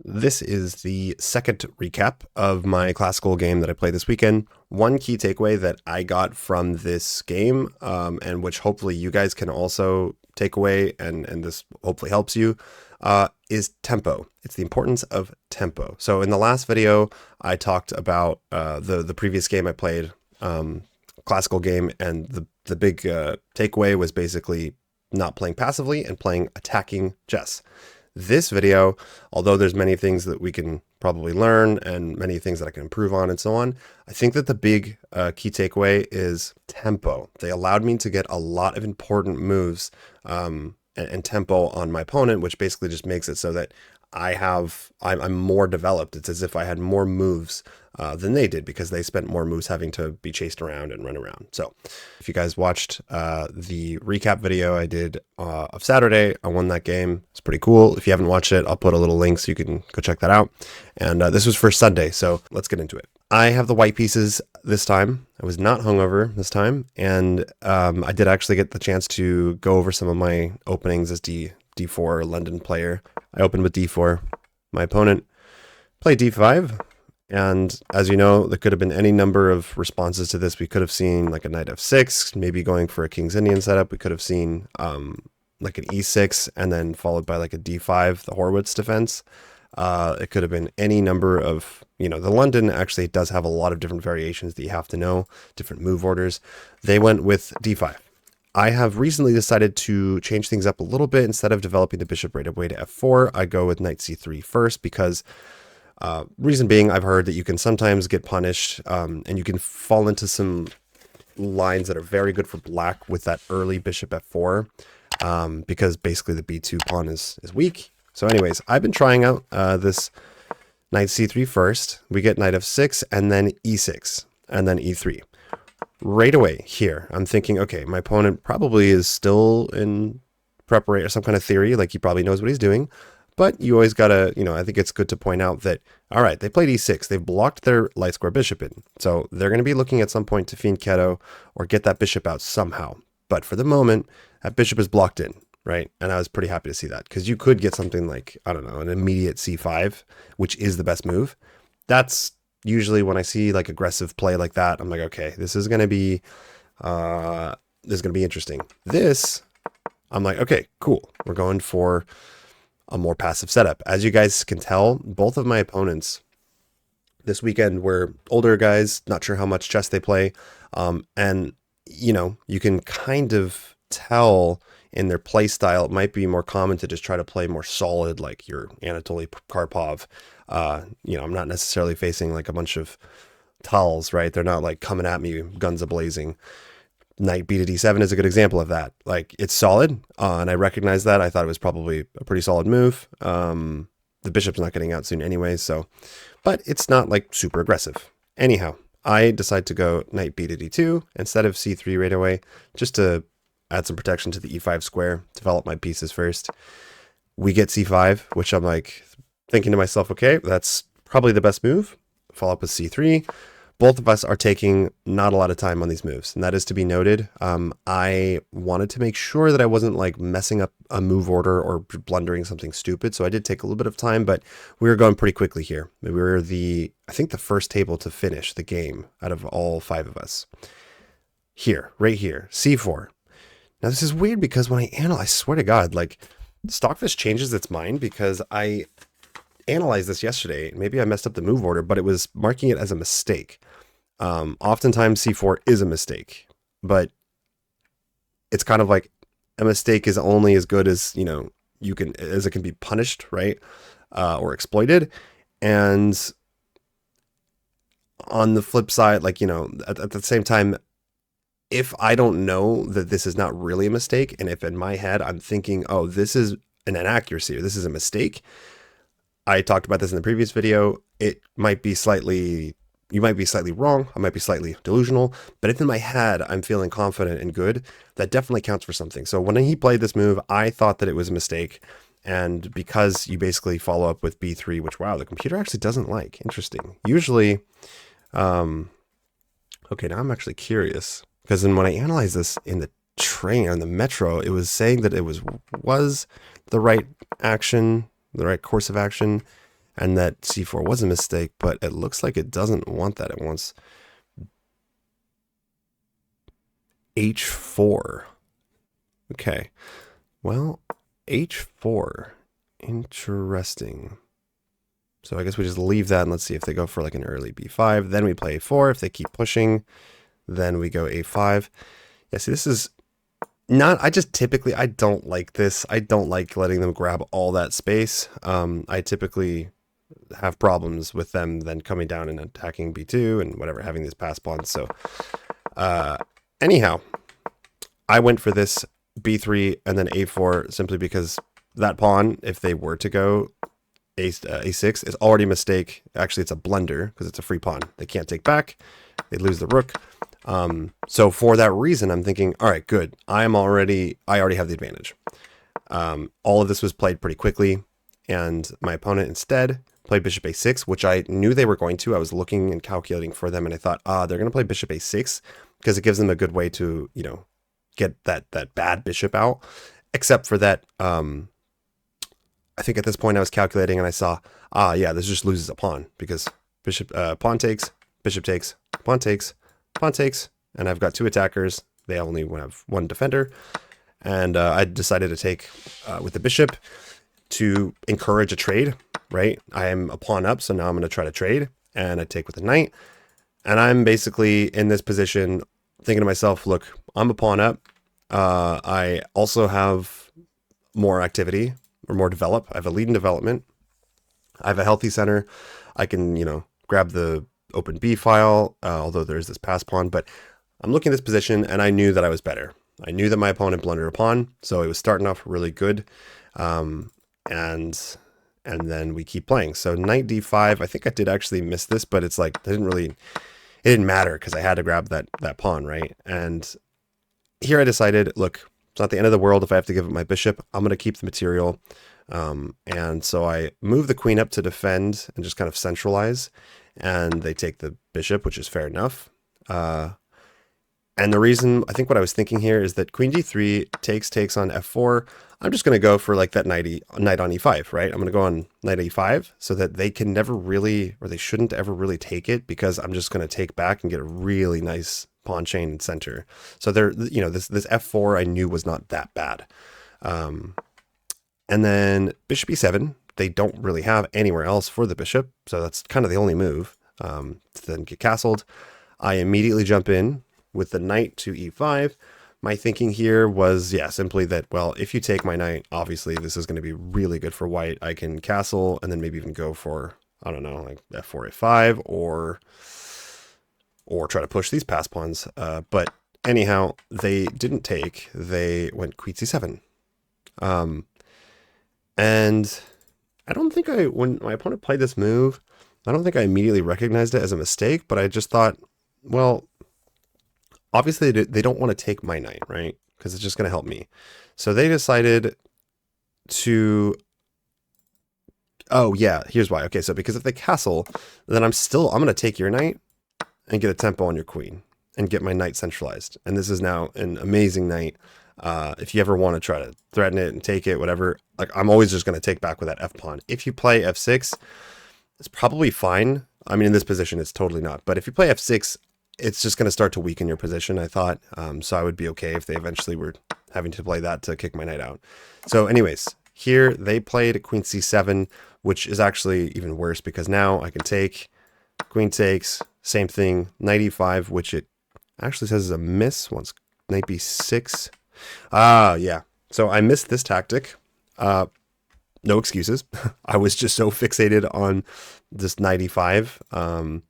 This is the second recap of my classical game that I played this weekend. One key takeaway that I got from this game, and which hopefully you guys can also take away, and this hopefully helps you, is tempo. It's the importance of tempo. So in the last video, I talked about the previous game I played, classical game, and the big takeaway was basically not playing passively and playing attacking chess. This video, although there's many things that we can probably learn and many things that I can improve on and so on, I think that the big key takeaway is tempo. They allowed me to get a lot of important moves and tempo on my opponent, which basically just makes it so that I'm more developed. It's as if I had more moves than they did, because they spent more moves having to be chased around and run around. So if you guys watched the recap video I did of Saturday, I won that game. It's pretty cool. If you haven't watched it, I'll put a little link so you can go check that out. And this was for Sunday, so let's get into it. I have the white pieces this time. I was not hungover this time, and I did actually get the chance to go over some of my openings as D4 London player. I opened with D4. My opponent played D5. And as you know, there could have been any number of responses to this. We could have seen like a knight f6, maybe going for a king's Indian setup. We could have seen like an e6 and then followed by like a d5, the Horwitz defense. It could have been any number of, the London actually does have a lot of different variations that you have to know, different move orders. They went with d5. I have recently decided to change things up a little bit. Instead of developing the bishop right away to f4, I go with knight c3 first, because reason being, I've heard that you can sometimes get punished and you can fall into some lines that are very good for black with that early bishop f4 because basically the b2 pawn is weak. So anyways, I've been trying out this knight c3 first. We get knight f6 and then e6 and then e3. Right away here, I'm thinking, okay, my opponent probably is still in preparation or some kind of theory, like he probably knows what he's doing. But you always gotta, I think it's good to point out that, all right, they played e6. They've blocked their light square bishop in. So they're going to be looking at some point to fianchetto or get that bishop out somehow. But for the moment, that bishop is blocked in, right? And I was pretty happy to see that, because you could get something like, I don't know, an immediate c5, which is the best move. That's usually when I see like aggressive play like that, I'm like, okay, this is going to be interesting. This, I'm like, okay, cool. We're going for a more passive setup. As you guys can tell, both of my opponents this weekend were older guys, not sure how much chess they play. And, you can kind of tell in their play style, it might be more common to just try to play more solid, like your Anatoly Karpov. I'm not necessarily facing like a bunch of tals, right? They're not like coming at me guns a-blazing. Knight b to d7 is a good example of that. Like, it's solid, and I recognize that. I thought it was probably a pretty solid move. The bishop's not getting out soon anyway, but it's not like super aggressive. Anyhow, I decide to go knight b to d2 instead of c3 right away, just to add some protection to the e5 square, develop my pieces first. We get c5, which I'm like thinking to myself, okay, that's probably the best move. Follow up with c3. Both of us are taking not a lot of time on these moves, and that is to be noted. I wanted to make sure that I wasn't like messing up a move order or blundering something stupid, so I did take a little bit of time, but we were going pretty quickly here. We were I think the first table to finish the game out of all 5 of us. Here, right here, c4. Now this is weird, because when I analyze, I swear to God, like Stockfish changes its mind, because I analyzed this yesterday. Maybe I messed up the move order, but it was marking it as a mistake. Oftentimes c4 is a mistake, but it's kind of like a mistake is only as good as, it can be punished, right? Or exploited. And on the flip side, like, at the same time, if I don't know that this is not really a mistake, and if in my head I'm thinking, oh, this is an inaccuracy, or this is a mistake, I talked about this in the previous video, you might be slightly wrong, I might be slightly delusional, but if in my head I'm feeling confident and good, that definitely counts for something. So when he played this move, I thought that it was a mistake, and because you basically follow up with b3, which, wow, the computer actually doesn't like. Interesting. Usually, okay, now I'm actually curious, because then when I analyzed this in the train, on the metro, it was saying that it was the right action, the right course of action, and that c4 was a mistake, but it looks like it doesn't want that. It wants h4. Okay, well, h4, interesting. So I guess we just leave that and let's see if they go for like an early b5. Then we play a4. If they keep pushing, then we go a5. Yeah, see, this is not, I don't like this. I don't like letting them grab all that space. I typically have problems with them then coming down and attacking b2 and whatever, having these pass pawns. So anyhow, I went for this b3 and then a4 simply because that pawn, if they were to go a6, is already a mistake. Actually, it's a blunder because it's a free pawn. They can't take back. They lose the rook. So for that reason, I'm thinking, all right, good. I already have the advantage. All of this was played pretty quickly, and my opponent instead played bishop a6, which I knew they were going to. I was looking and calculating for them, and I thought, they're going to play bishop a6 because it gives them a good way to, get that bad bishop out. Except for that, I think at this point I was calculating and I saw, yeah, this just loses a pawn because bishop, pawn takes, bishop takes, pawn takes, pawn takes, and I've got two attackers. They only have one defender, and I decided to take with the bishop to encourage a trade, right? I am a pawn up, so now I'm going to try to trade, and I take with the knight, and I'm basically in this position thinking to myself, look, I'm a pawn up. I also have more activity or more develop. I have a lead in development. I have a healthy center. I can, grab the open B file, although there's this pass pawn, but I'm looking at this position and I knew that I was better. I knew that my opponent blundered a pawn, so it was starting off really good. And then we keep playing. So knight d5, I think I did actually miss this, but it's like, it didn't matter because I had to grab that pawn, right? And here I decided, look, it's not the end of the world if I have to give up my bishop. I'm going to keep the material. And so I move the queen up to defend and just kind of centralize. And they take the bishop, which is fair enough. And the reason, I think what I was thinking here is that queen d3 takes on f4. I'm just going to go for like that knight on e5, right? I'm going to go on knight e5 so that they can never really, or they shouldn't ever really take it, because I'm just going to take back and get a really nice pawn chain in center. So there, this f4 I knew was not that bad. And then bishop e7, they don't really have anywhere else for the bishop, so that's kind of the only move to then get castled. I immediately jump in with the knight to e5. My thinking here was, yeah, simply that, well, if you take my knight, obviously this is going to be really good for white. I can castle and then maybe even go for, I don't know, like f4, f5, or try to push these pass pawns. But anyhow, they didn't take. They went queen c7. And I don't think when my opponent played this move, I don't think I immediately recognized it as a mistake, but I just thought, well, obviously they don't want to take my knight, right? Because it's just going to help me. So they decided to, oh yeah, here's why. Okay, so because if they castle, then I'm going to take your knight and get a tempo on your queen and get my knight centralized. And this is now an amazing knight. If you ever want to try to threaten it and take it, whatever, like I'm always just going to take back with that f pawn. If you play f6, it's probably fine. I mean, in this position, it's totally not. But if you play f6, it's just going to start to weaken your position, I thought. So I would be okay if they eventually were having to play that to kick my knight out. So anyways, here they played queen c7, which is actually even worse because now I can take, queen takes, same thing, knight e5, which it actually says is a miss once knight b6. Yeah. So I missed this tactic. No excuses. I was just so fixated on this knight e5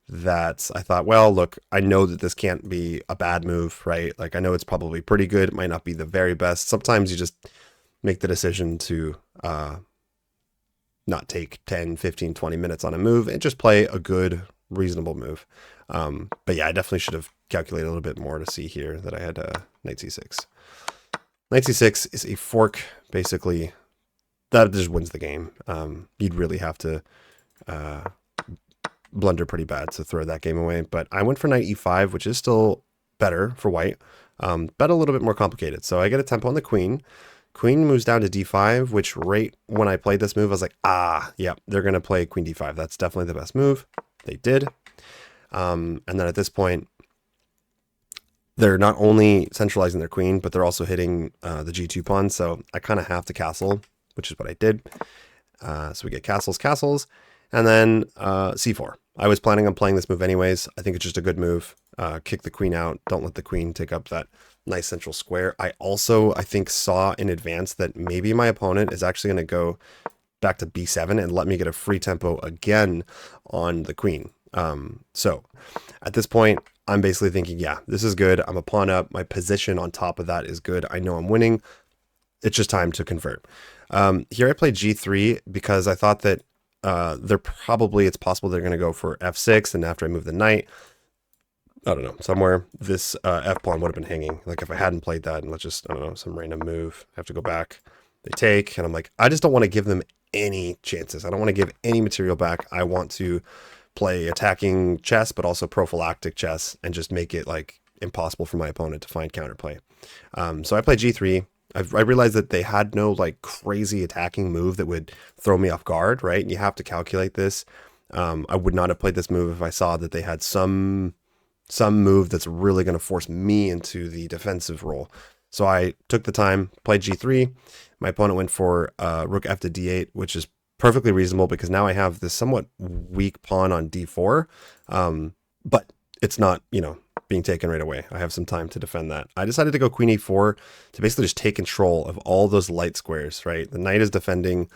that I thought, well, look, I know that this can't be a bad move, right? Like I know it's probably pretty good. It might not be the very best. Sometimes you just make the decision to not take 10, 15, 20 minutes on a move and just play a good, reasonable move. But yeah, I definitely should have calculated a little bit more to see here that I had knight c6. Knight c6 is a fork, basically. That just wins the game. You'd really have to blunder pretty bad to throw that game away. But I went for knight e5, which is still better for white, but a little bit more complicated. So I get a tempo on the queen. queen moves down to d5, which right when I played this move, I was like, yeah, they're going to play queen d5. That's definitely the best move. They did. And then at this point, they're not only centralizing their queen, but they're also hitting the g2 pawn. So I kind of have to castle, which is what I did. So we get castles, castles, and then c4. I was planning on playing this move anyways. I think it's just a good move. Kick the queen out. Don't let the queen take up that nice central square. I also, I think, saw in advance that maybe my opponent is actually going to go back to b7 and let me get a free tempo again on the queen. So at this point, I'm basically thinking, yeah, this is good. I'm a pawn up. My position on top of that is good. I know I'm winning. It's just time to convert. Here I played g3 because I thought that it's possible they're going to go for f6, and after I move the knight, I don't know, somewhere this f pawn would have been hanging. Like if I hadn't played that, and let's just, I don't know, some random move, I have to go back. They take, and I'm like, I just don't want to give them any chances. I don't want to give any material back. I want to play attacking chess, but also prophylactic chess, and just make it like impossible for my opponent to find counterplay. So I played g3. I realized that they had no like crazy attacking move that would throw me off guard, right? And you have to calculate this. I would not have played this move if I saw that they had some move that's really going to force me into the defensive role. So I took the time, played g3. My opponent went for rook f to d8, which is perfectly reasonable because now I have this somewhat weak pawn on d4, but it's not, being taken right away. I have some time to defend that. I decided to go queen e4 to basically just take control of all those light squares, right? The knight is defending,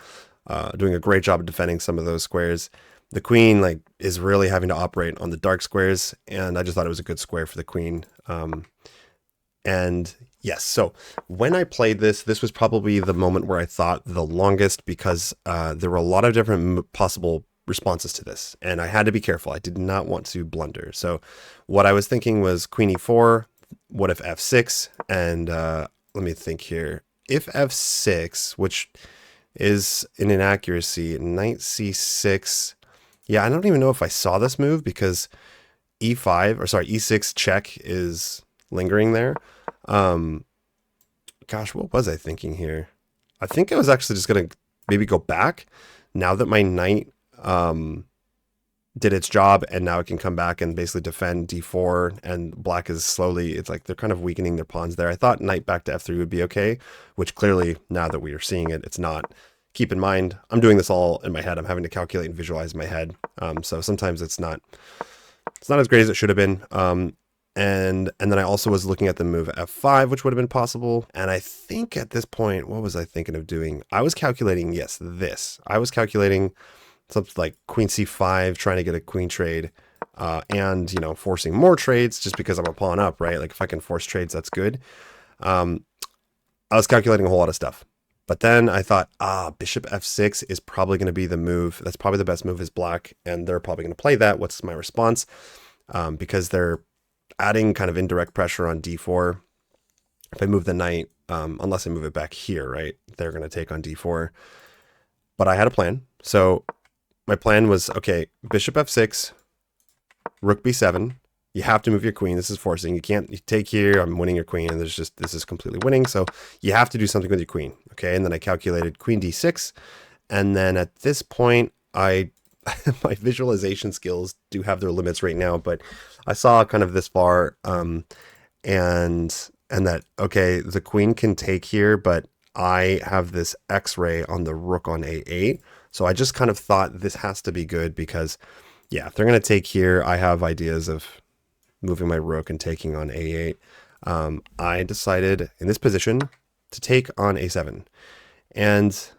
doing a great job of defending some of those squares. The queen is really having to operate on the dark squares, and I just thought it was a good square for the queen. And yes, so when I played this was probably the moment where I thought the longest because there were a lot of different possible responses to this, and I had to be careful. I did not want to blunder. So what I was thinking was queen e4, what if f6, and let me think here. If f6, which is an inaccuracy, knight c6, yeah, I don't even know if I saw this move because e6 check is lingering there. Gosh, what was I thinking here? I think I was actually just going to maybe go back now that my knight did its job, and now it can come back and basically defend d4, and black is slowly, it's like they're kind of weakening their pawns there. I thought knight back to f3 would be okay, which clearly now that we are seeing it, it's not. Keep in mind, I'm doing this all in my head. I'm having to calculate and visualize in my head. So sometimes it's not as great as it should have been. And then I also was looking at the move f5, which would have been possible. And I think at this point, what was I thinking of doing? I was calculating, yes, this. I was calculating something like queen c5, trying to get a queen trade, and, forcing more trades just because I'm a pawn up, right? Like if I can force trades, that's good. I was calculating a whole lot of stuff. But then I thought, bishop f6 is probably going to be the move. That's probably the best move is black, and they're probably going to play that. What's my response? Because they're adding kind of indirect pressure on d4. If I move the knight, unless I move it back here, right, they're going to take on d4. But I had a plan. So my plan was, okay, bishop f6, rook b7. You have to move your queen. This is forcing. You can't take here. I'm winning your queen, and this is completely winning. So you have to do something with your queen. Okay, and then I calculated queen d6, and then at this point, my visualization skills do have their limits right now, but I saw kind of this far, and that, okay, the queen can take here, but I have this x-ray on the rook on a8. So I just kind of thought this has to be good because, yeah, if they're going to take here, I have ideas of moving my rook and taking on a8. I decided in this position to take on a7. And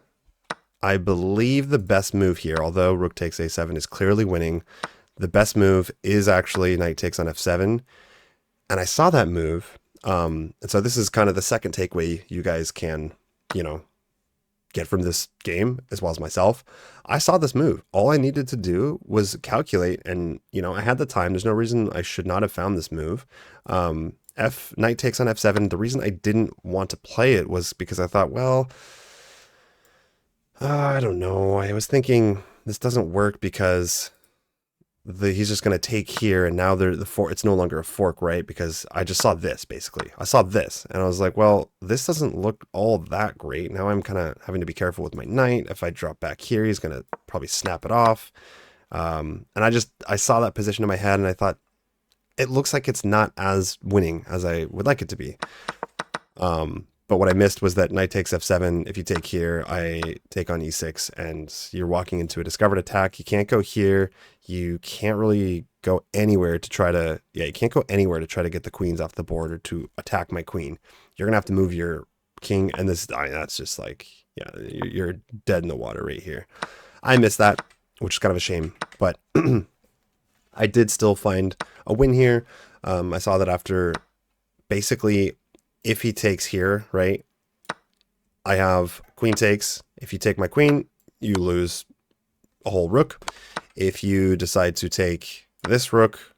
I believe the best move here, although rook takes a7 is clearly winning, the best move is actually knight takes on f7. And I saw that move. And so this is kind of the second takeaway you guys can, get from this game as well as myself. I saw this move. All I needed to do was calculate, and I had the time. There's no reason I should not have found this move. Knight takes on f7. The reason I didn't want to play it was because I thought, well, I don't know. I was thinking this doesn't work because he's just going to take here, and now the fork, it's no longer a fork, right? Because I just saw this, basically. I saw this, and I was like, well, this doesn't look all that great. Now I'm kind of having to be careful with my knight. If I drop back here, he's going to probably snap it off. And I saw that position in my head, and I thought, it looks like it's not as winning as I would like it to be. But what I missed was that knight takes f7. If you take here, I take on e6, and you're walking into a discovered attack. You can't go here. You can't really go anywhere to try to, you can't go anywhere to try to get the queens off the board or to attack my queen. You're going to have to move your king, and this, that's just like, yeah, you're dead in the water right here. I missed that, which is kind of a shame, but I did still find a win here. I saw that after basically, if he takes here, right, I have queen takes. If you take my queen, you lose a whole rook. If you decide to take this rook,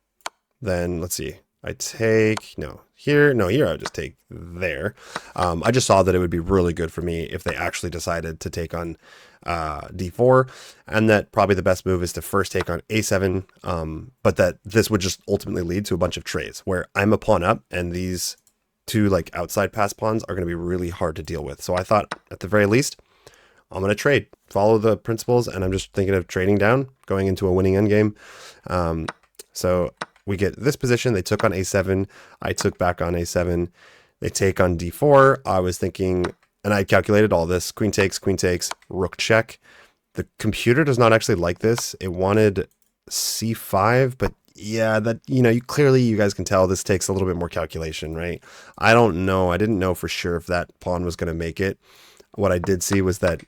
then let's see. I take, here I would just take there. I just saw that it would be really good for me if they actually decided to take on d4, and that probably the best move is to first take on a7, but that this would just ultimately lead to a bunch of trades where I'm a pawn up, and these two like outside pass pawns are going to be really hard to deal with. So I thought at the very least, I'm going to trade, follow the principles, and I'm just thinking of trading down, going into a winning endgame. So we get this position. They took on a7. I took back on a7. They take on d4. I was thinking, and I calculated all this, queen takes, rook check. The computer does not actually like this. It wanted c5, but yeah, that, you guys can tell this takes a little bit more calculation, right? I don't know. I didn't know for sure if that pawn was going to make it. What I did see was that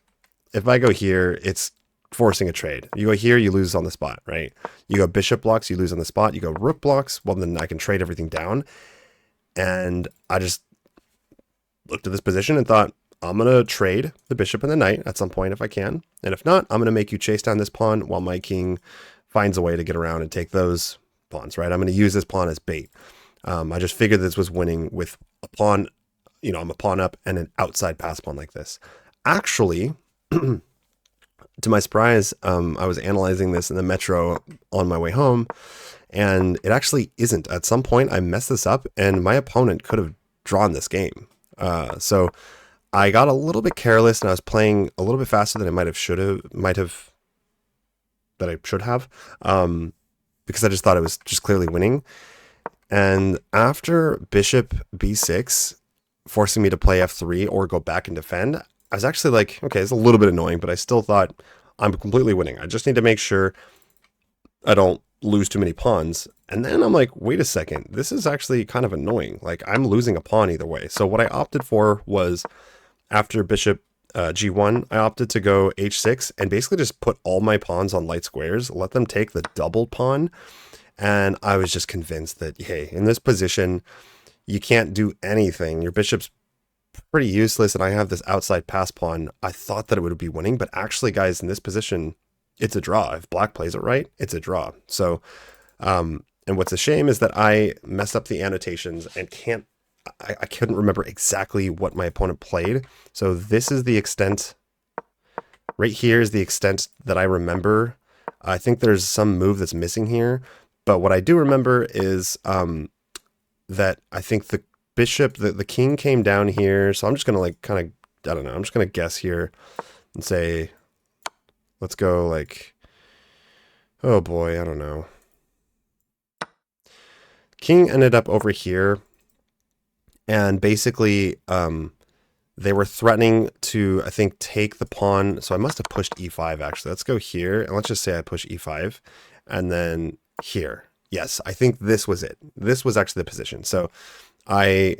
if I go here, it's forcing a trade. You go here, you lose on the spot, right? You go bishop blocks, you lose on the spot. You go rook blocks, well, then I can trade everything down. And I just looked at this position and thought, I'm going to trade the bishop and the knight at some point if I can. And if not, I'm going to make you chase down this pawn while my king finds a way to get around and take those pawns, right? I'm going to use this pawn as bait. I just figured this was winning with a pawn, I'm a pawn up and an outside pass pawn like this. Actually, to my surprise, I was analyzing this in the metro on my way home, and it actually isn't. At some point, I messed this up, and my opponent could have drawn this game. So I got a little bit careless, and I was playing a little bit faster than I should have, because I just thought it was just clearly winning. And after bishop b6, forcing me to play f3 or go back and defend, I was actually like, okay, it's a little bit annoying, but I still thought I'm completely winning. I just need to make sure I don't lose too many pawns. And then I'm like, wait a second, this is actually kind of annoying. Like, I'm losing a pawn either way. So what I opted for was, after bishop g1, I opted to go h6 and basically just put all my pawns on light squares, let them take the doubled pawn. And I was just convinced that, hey, in this position, you can't do anything. Your bishop's pretty useless, and I have this outside pass pawn. I thought that it would be winning, but actually, guys, in this position, it's a draw. If black plays it right, it's a draw. So, and what's a shame is that I messed up the annotations and I couldn't remember exactly what my opponent played. So this is the extent, right here is the extent that I remember. I think there's some move that's missing here, but what I do remember is that I think the bishop, the king came down here. So I'm just going to like kind of, I don't know, I'm just going to guess here and say, let's go like, oh boy, I don't know. King ended up over here. And basically, they were threatening to, I think, take the pawn. So I must have pushed e5, actually. Let's go here. And let's just say I push e5. And then here. Yes, I think this was it. This was actually the position. So I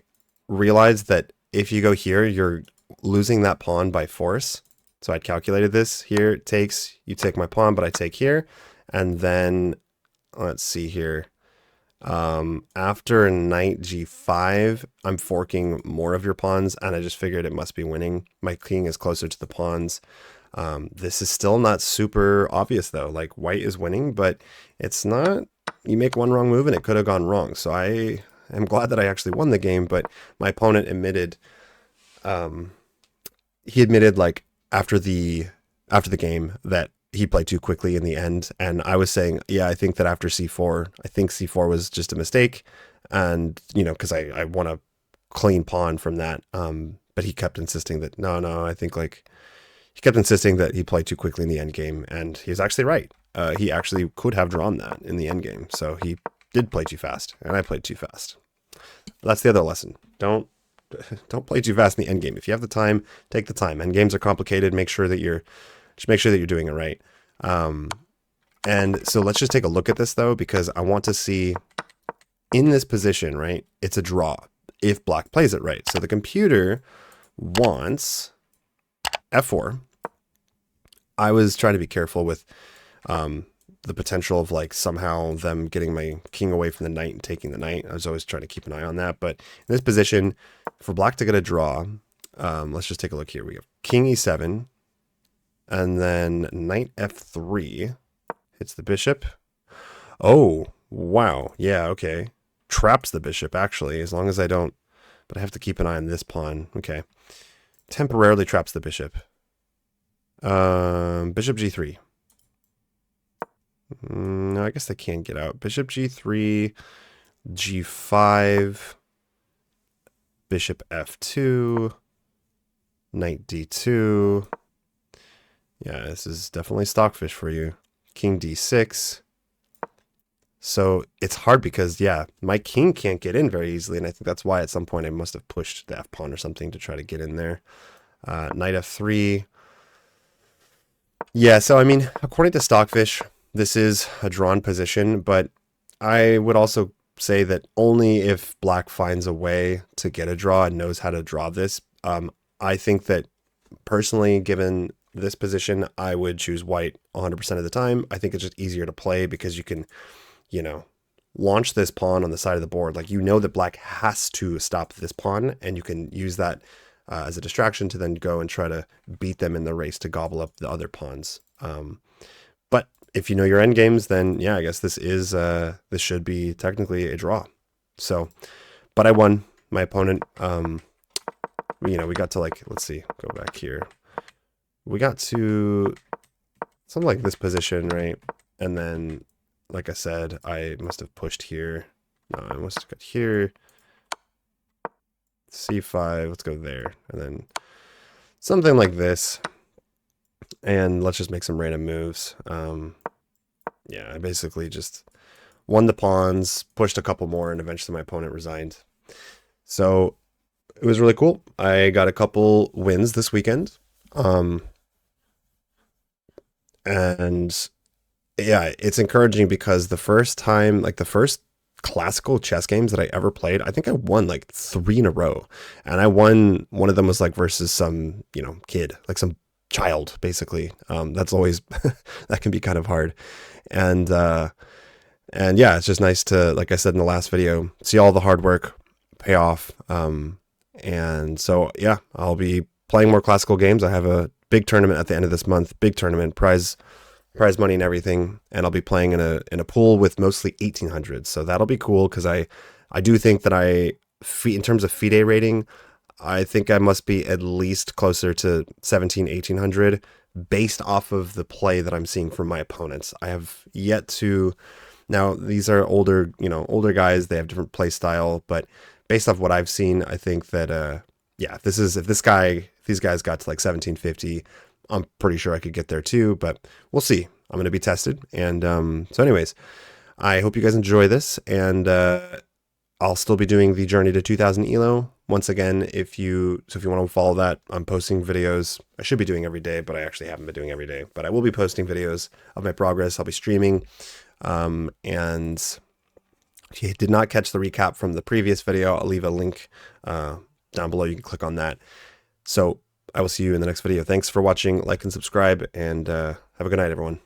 realized that if you go here, you're losing that pawn by force. So I'd calculated this. Here it takes, you take my pawn, but I take here. And then, let's see here. After knight g5, I'm forking more of your pawns, and I just figured it must be winning. My king is closer to the pawns. This is still not super obvious, though. Like, white is winning, but it's not. You make one wrong move, and it could have gone wrong. So I am glad that I actually won the game, but my opponent admitted, he admitted, like, after the game that he played too quickly in the end. And I was saying, yeah, I think that after C4, I think C4 was just a mistake. And, because I want a clean pawn from that. But he kept insisting that, no, I think like, he kept insisting that he played too quickly in the end game. And he was actually right. He actually could have drawn that in the end game. So he did play too fast, and I played too fast. That's the other lesson. Don't play too fast in the end game. If you have the time, take the time. End games are complicated. Make sure that you're doing it right. And so let's just take a look at this though, because I want to see in this position, right? It's a draw if black plays it right. So the computer wants f4. I was trying to be careful with the potential of like somehow them getting my king away from the knight and taking the knight. I was always trying to keep an eye on that. But in this position, for black to get a draw, let's just take a look here. We have king e7, and then knight f3 hits the bishop. Oh, wow. Yeah, okay. Traps the bishop, actually, as long as I don't... But I have to keep an eye on this pawn. Okay. Temporarily traps the bishop. Bishop g3. No, I guess they can't get out. Bishop g3, g5, bishop f2, knight d2. Yeah, this is definitely stockfish for you. King d6. So it's hard because, yeah, my king can't get in very easily, and I think that's why at some point I must have pushed the f-pawn or something to try to get in there. Knight f3. Yeah, so I mean, according to stockfish, this is a drawn position, but I would also say that only if black finds a way to get a draw and knows how to draw this. I think that personally, given this position, I would choose white 100% of the time. I think it's just easier to play because you can, launch this pawn on the side of the board. Like, that black has to stop this pawn, and you can use that as a distraction to then go and try to beat them in the race to gobble up the other pawns. But if you know your end games, then yeah, I guess this should be technically a draw. So, but I won. My opponent, we got to let's see, go back here. We got to something like this position, right? And then, like I said, I must have pushed here. No, I must have got here. C5, let's go there. And then something like this. And let's just make some random moves. Yeah, I basically just won the pawns, pushed a couple more, and eventually my opponent resigned. So it was really cool. I got a couple wins this weekend. And yeah, it's encouraging because the first time, the first classical chess games that I ever played, I think I won 3 in a row. And I won, one of them was versus some, kid, some child, basically. That's always, that can be kind of hard. And yeah, it's just nice to, like I said in the last video, see all the hard work pay off. And so, yeah, I'll be playing more classical games. I have a big tournament at the end of this month, big tournament, prize money and everything. And I'll be playing in a pool with mostly 1800s. So that'll be cool. Cause I do think that in terms of FIDE rating, I think I must be at least closer to 1800 based off of the play that I'm seeing from my opponents. I have yet to, now these are older guys, they have different play style, but based off what I've seen, I think that, yeah, if these guys got to 1750, I'm pretty sure I could get there too, but we'll see. I'm going to be tested. And, so anyways, I hope you guys enjoy this, and, I'll still be doing the Journey to 2000 ELO. Once again, if you want to follow that, I'm posting videos. I should be doing every day, but I actually haven't been doing every day. But I will be posting videos of my progress. I'll be streaming. And if you did not catch the recap from the previous video, I'll leave a link down below. You can click on that. So I will see you in the next video. Thanks for watching. Like and subscribe, and have a good night, everyone.